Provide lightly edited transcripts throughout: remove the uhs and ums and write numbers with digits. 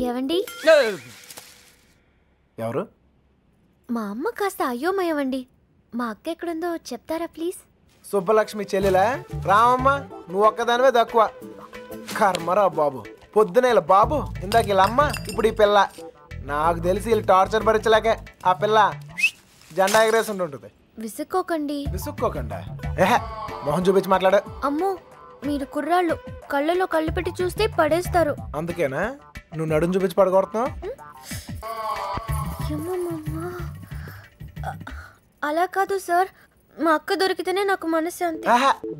ఏవండి? ఎవరు? మా అమ్మ కాస్త అయోమయమండి. మా అక్క ఎక్కడుందో చెప్తారా ప్లీజ్? సుబ్బలక్ష్మి చెల్లెలా? రామమ్మ, నువ్వు ఒక్కదానివే తక్కువ. కర్మరా బాబు, పొద్దున ఇలా బాబు, ఇందాక ఇలా అమ్మ, ఇప్పుడు ఈ పిల్ల. నాకు తెలిసి వీళ్ళు టార్చర్ భరించలేకే ఆ పిల్ల జెండా ఎగరేసి ఉంటుంది. విసుక్కోకండి. విసుక్కోకండా? ఏహే, మొహం చూపించి మాట్లాడు. అమ్మో, మీరు కుర్రాళ్ళు, కళ్ళలో కళ్ళు పెట్టి చూస్తే పడేస్తారు. అందుకేనా నువ్వు నడుం చూపించి పడగొడుతున్నావు? అలా కాదు సార్, మా అక్క దొరికితేనే నాకు మనశ్శాంతి.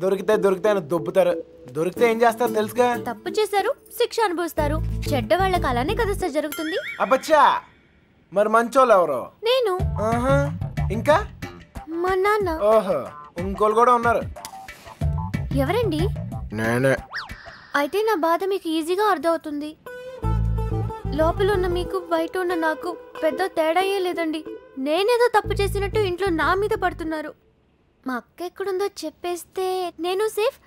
దొరికితే అని దొబ్బుతారు. దొరికితే ఏం చేస్తారు తెలుసుగా? తప్పు చేశారు, శిక్ష అనుభవిస్తారు. చెడ్డ వాళ్ళకి అలానే కదా సార్ జరుగుతుంది. అబ్బచ్చా, మరి మంచోళ్ళు ఎవరు? నేను. ఇంకా మా నాన్న. ఓహో, ఇంకోళ్ళు కూడా ఉన్నారు. ఎవరండి? నేనే. అయితే నా బాధ మీకు ఈజీగా అర్థమవుతుంది. లోపల ఉన్న మీకు బయట ఉన్న నాకు పెద్ద తేడాయే లేదండి. నేనేదో తప్పు చేసినట్టు ఇంట్లో నా మీద పడుతున్నారు. మా అక్క ఎక్కడుందో చెప్పేస్తే నేను సేఫ్,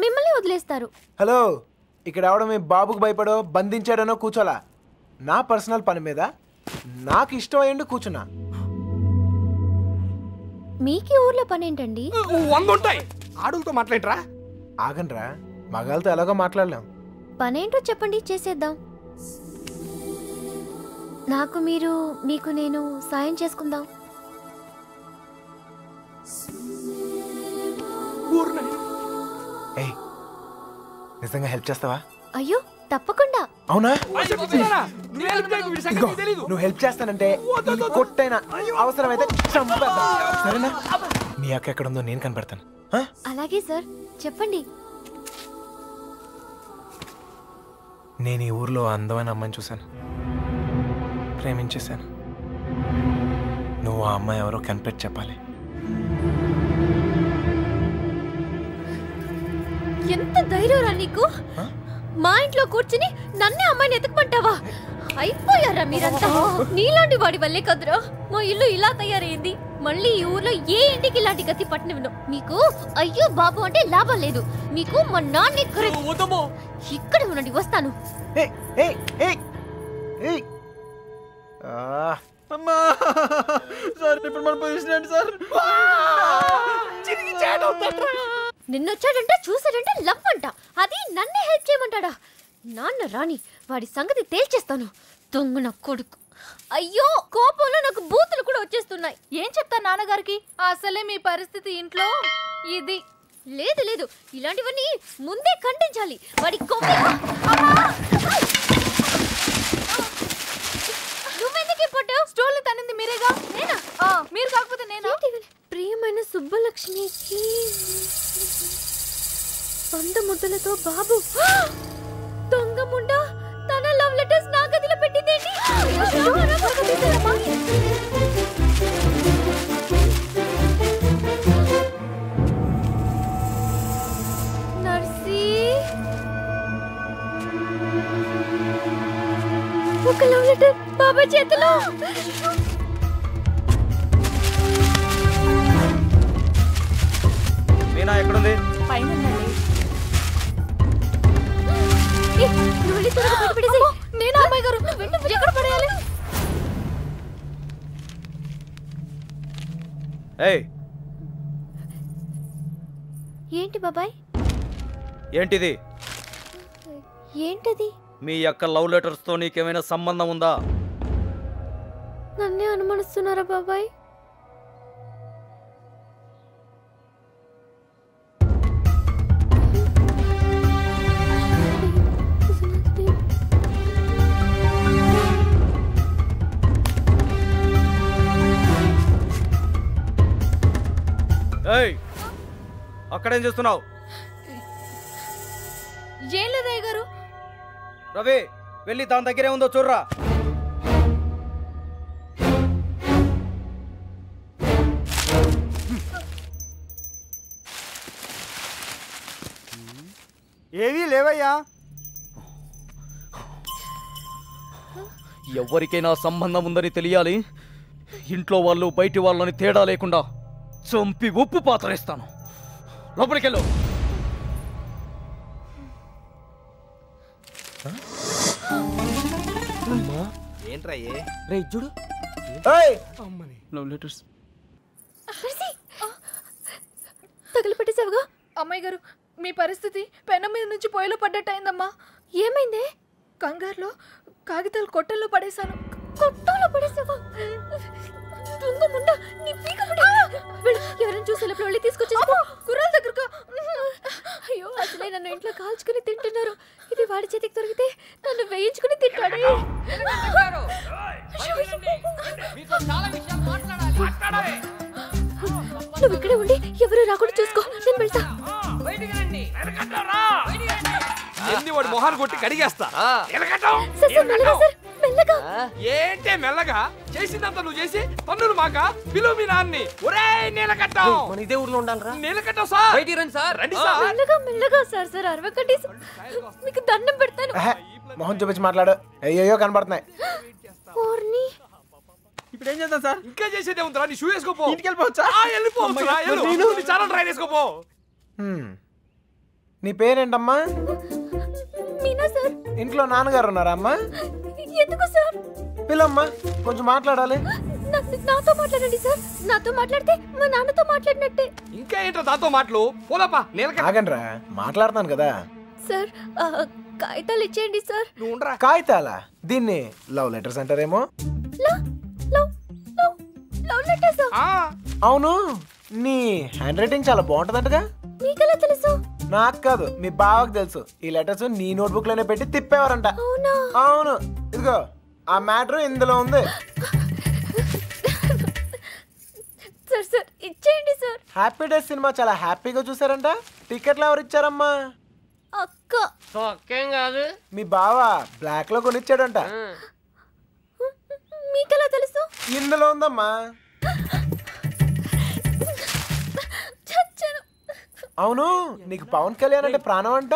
మిమ్మల్ని వదిలేస్తారు. హలో, ఇక్కడ ఎవడో మీ బాబుకు భయపడో బంధించాడనో కూర్చోలా. నా పర్సనల్ పని మీద నాకు ఇష్టం అయ్యండి కూర్చున్నా. మీకీ ఊర్లో పని ఏంటండి? 100 ఉంటాయి. ఆడులతో మాట్లాడరా? ఆగండ్రా, మగాళ్ళతో ఎలాగో మాట్లాడలేం. పనేంటో చెప్పండి, చేసేద్దాం. నాకు మీరు, మీకు నేను సాయం చేసుకుందాం. ఏయ్, నిజంగా హెల్ప్ చేస్తావా? అయ్యో తప్పకుండా. అవునా? నువ్వు హెల్ప్ చేస్తానంటే కొట్టైనా అవసరమైతే చంపేద్దాం, సరేనా? నీ అక్క ఎక్కడుందో నేను కనిపెడతాను. అలాగే సార్, చెప్పండి. నేను ఈ ఊర్లో అందమైన అమ్మాయిని చూశాను, ప్రేమించేశాను. నువ్వు ఆ అమ్మాయి ఎవరో కనిపెట్టి చెప్పాలి. ఎంత ధైర్యం నీకు? మా ఇంట్లో కూర్చుని నన్నే అమ్మాయిని ఎత్తుకుమంటావా? అయిపోయారా మీరంతా? నీలాంటి వాడి వల్లే కదురా మా ఇల్లు ఇలా తయారైంది. మళ్ళీ ఈ ఊర్లో ఏ ఇంటికి ఇలాంటి గతి పట్టినవిను. మీకు అయ్యో బాబు అంటే లాభం లేదు. మీకు మా నాన్న ఇక్కడ ఉండండి, వస్తాను. నిన్నొచ్చాడంటే చూసాడంటే లవ్ అంట. అది నన్నే హెల్ప్ చేయమంటాడా? నాన్న రాని వాడి సంగతి తేల్చేస్తాను. దొంగ నా కొడుకు. అయ్యో, కోపంలో నాకు బూతులు కూడా వచ్చేస్తున్నాయి. ఏం చెప్తా నాన్నగారికి? అసలే మీ పరిస్థితి ఇంట్లో ఇది. లేదు లేదు, ఇలాంటివన్నీ ముందే ఖండించాలి. వాడి నువ్వెందుకు పట్టావు? స్టోర్లు తనింది మీరేగా. నేనా? మీరు కాకపోతే నేను. ప్రియమైన సుబ్బలక్ష్మికి 100 ముద్దలతో బాబు. దొంగ ముండ తన లవ్ లెటర్స్ నా గదిలో పెట్టిందేంటి? నర్సీ, ఒక లవ్ లెటర్ బాబా చేతిలో. మీనా ఎక్కడుంది? పైన నేను అమ్మాయి గారు ఎక్కడ పడేయాలి? ఏంటి బాబాయ్? ఏంటిది? ఏంటది? మీ యొక్క లవ్ లెటర్స్ తో నీకేమైనా సంబంధం ఉందా? నన్నే అనుమానిస్తున్నారా బాబాయ్? అక్కడేం చేస్తున్నావు? ఏం లేదయ్య గారు. రవి, వెళ్ళి దాని దగ్గరే ఉందో చూడరా. ఏవీ లేవయ్యా. ఎవరికైనా సంబంధం ఉందని తెలియాలి. ఇంట్లో వాళ్ళు బయటి వాళ్ళని తేడా లేకుండా చంపి ఉప్పు పాత్రేస్తాను. లోపలికెళ్ళు. ఏంట్రా రే చూడు ఏయ్ లవ్ లెటర్స్. తగలపెట్టేసావుగా. అమ్మాయి గారు మీ పరిస్థితి పెనం మీద నుంచి పొయ్యిలో పడ్డట్టయిందమ్మా. ఏమైందే? కంగారులో కాగితాలు కొట్టల్లో పడేశాను. కొట్టంలో పడేసావా? దొంగ ముండ, నీ పీక ముడి. వెళ్ళు, ఎవరైనా చూసి లోపల వెళ్ళి తీసుకొచ్చేసుకో. కుర్రాల దగ్గరకు. అయ్యో, అసలే నన్ను ఇంట్లో కాల్చుకుని తింటున్నారు. ఇది వాడి చేతికి దొరికితే నన్ను వేయించుకుని తింటాడే. నువ్వు ఇక్కడే ఉండి ఎవరు రాకుండా చూసుకో, నేను వెళ్తా. వాడు మొహాలు కొట్టి కడిగేస్తా. సార్, మెల్లగా సార్, మెల్లగా. ఏంటే మెల్లగా? చేసిందంతా నువ్వు చేసి పన్నులు మాక పిలువు మీ నాన్ని. ఒరే నీలకట్టం, మన ఇదే ఊర్లో ఉండాలరా. నీలకట్టం సార్, బయటికి రండి సార్. రండి సార్. మెల్లగా మెల్లగా సార్. సార్ అరవకండి, మీకు దండం పెడతాను. మొహం చూపించి మాట్లాడు. అయ్యో కనబడుతున్నాయి. ఓర్ని, ఇప్పుడు ఏం చేద్దాం సార్? ఇంకా చేసేదే ఉందిరా, నీ షూ వేసుకోపో. ఇంటికి వెళ్ళిపోవచ్చా? వెళ్ళిపోవచ్చురా, చాలా ట్రై చేసుకోపో. నీ పేరేంటమ్మా? మీనా సార్. ఇంట్లో నాన్నగారు ఉన్నారా అమ్మా? ఎందుకు సార్? పిల్లమ్మా, కొంచెం మాట్లాడాలి. నాతో మాట్లాడండి సార్. నాతో మాట్లాడితే మా నాన్నతో మాట్లాడినట్టే. ఇంకా ఏంటో దాంతో మాటలు? పోదాపా. ఆగండ్రా, మాట్లాడుతున్నాను కదా. సార్, కాగితాలు ఇచ్చేయండి సార్. నువ్వు ఉండరా. కాగితాలా? దీన్ని లవ్ లెటర్స్ అంటారేమో. Love letters? అవును, నీ హ్యాండ్ రైటింగ్ చాలా బాగుంటదంటగా. మీకెలా తెలుసు? నాకు కాదు, మీ బావకు తెలుసు. ఈ లెటర్స్ నీ నోట్బుక్ లోనే పెట్టి తిప్పేవారంట. అవునా? అవును, ఇదిగో ఆ మ్యాటర్ ఇందులో ఉంది. సార్ సార్, ఇచ్చేయండి సార్. హ్యాపీ డేస్ సినిమా చాలా హ్యాపీగా చూసారంట. టికెట్లు ఎవరు ఇచ్చారమ్మా? అక్క. తొక్కేం కాదు. మీ బావ బ్లాక్ లో కొనిచ్చాడంట. మీకెలా తెలుసు? ఇందులో ఉందమ్మా. అవును, నీకు పవన్ కళ్యాణ్ అంటే ప్రాణం అంట.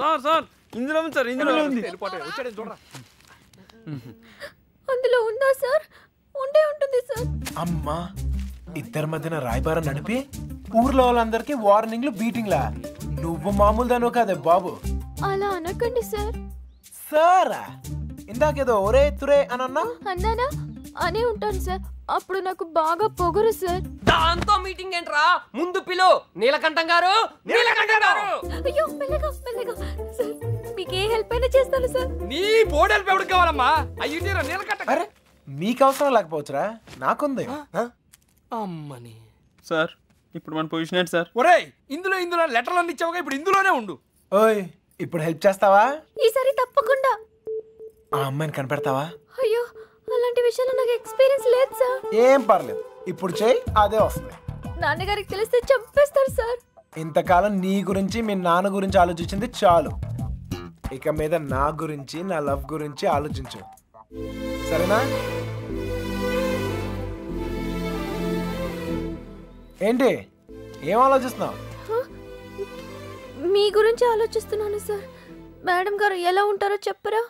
సార్ సార్ ఇందులో ఉంది సార్, ఇందులో ఉంది. అందులో ఉందా సార్? ఉండే ఉంటుంది సార్. అమ్మా, ఇద్దరి మధ్యన రాయబారం నడిపి ఊర్లో వాళ్ళందరికీ వార్నింగ్లు బీటింగ్లా. నువ్వు మామూలు దాను కాదే బాబు. అలా అనకండి సార్. సారా, ఇందాకేదో ఒరే తురే అని అన్నా. అన్నానా? అనే ఉంటాను సార్. అప్పుడు నాకు బాగా పొగరు సార్. దాంతో మీటింగ్ ఏంట్రా? ముందు పిలు. నీలకంఠం గారు, నీలకంఠం గారు. అయ్యో, మెల్లగా మెల్లగా సార్. మీకు ఏ హెల్ప్ అయినా చేస్తాను సార్. నీ బోర్డు హెల్ప్ ఎవరికి కావాలమ్మా? అయ్యిందిరా నీలకట్ట. అరే, మీకు అవసరం లేకపోవచ్చురా, నాకుంది. అమ్మని సార్ ఇప్పుడు మన పొజిషన్ ఏంటి సార్? ఒరేయ్, ఇందులో లెటర్లు అన్ని ఇచ్చావుగా, ఇప్పుడు ఇందులోనే ఉండు. ఓయ్, ఇప్పుడు హెల్ప్ చేస్తావా? ఈసారి తప్పకుండా. ఆ అమ్మాయిని కనిపెడతావా? అయ్యో, అలాంటి విషయాల్లో నాకు ఎక్స్పీరియన్స్ లేదు సార్. ఏం పర్లేదు, ఇప్పుడు చేయి, అదే వస్తుంది. నాన్నగారికి తెలిస్తే చంపేస్తారు సార్. ఇంతకాలం నీ గురించి మీ నాన్న గురించి ఆలోచించింది చాలు. ఇక మీద నా గురించి, నా లవ్ గురించి ఆలోచించు, సరేనా? ఏంటి, ఏం ఆలోచిస్తున్నావు? మీ గురించి ఆలోచిస్తున్నాను సార్. మేడం గారు ఎలా ఉంటారో చెప్పరా?